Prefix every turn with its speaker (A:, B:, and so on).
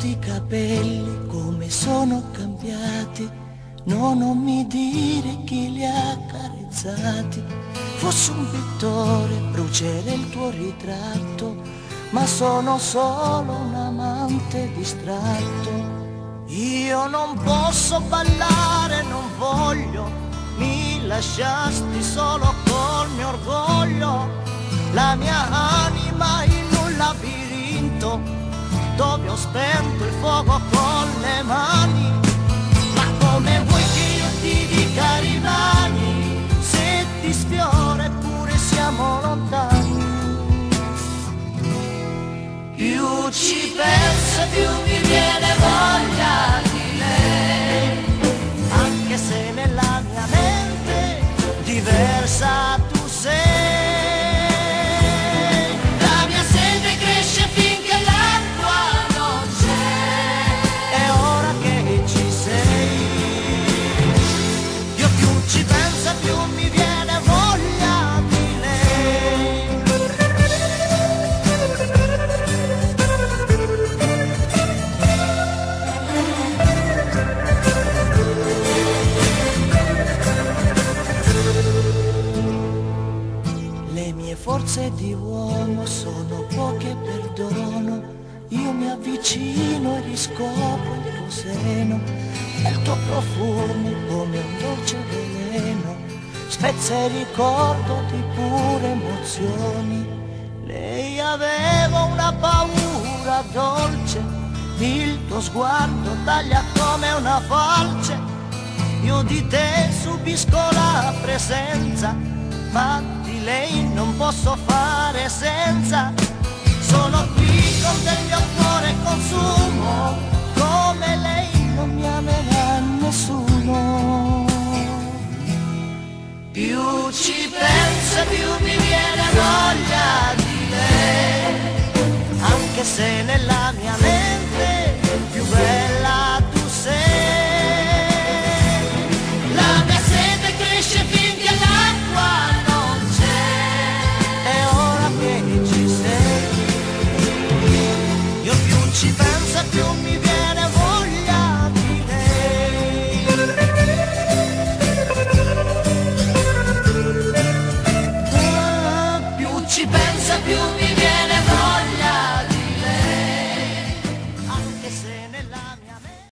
A: tutti i capelli come sono cambiati, no, non mi dire chi li ha accarezzati. Fossi un pittore brucerei il tuo ritratto, ma sono solo un amante distratto. Io non posso ballare, non voglio, mi lasciasti solo col mio orgoglio, la mia anima in un labirinto dove ho spento il fuoco con le mani. Ma come vuoi che io ti dica rimani, se ti sfiora eppure siamo lontani? Più ci penso più mi viene voglia di lei, anche se nella mia mente diversa tu sei. La mia sete cresce finché l'acqua non c'è, è ora che ci sei. Io più ci penso più mi viene voglia di lei. Le mie forze di uomo sono poche, perdono, io mi avvicino e riscopro il tuo seno, e il tuo profumo come un dolce veleno spezza il ricordo di pure emozioni. Lei aveva una paura dolce, il tuo sguardo taglia come una falce, io di te subisco la presenza, ma di lei non posso fare senza. Sono qui con del mio cuore consumo, come lei non mi amerà nessuno. Più ci penso più mi viene voglia di lei, anche se nella mia mente più bella tu sei. La mia sete cresce finché l'acqua non c'è, è ora che ci sei. Io più ci penso più mi viene voglia di lei. Più ci penso più mi viene voglia di lei, anche se nella mia mente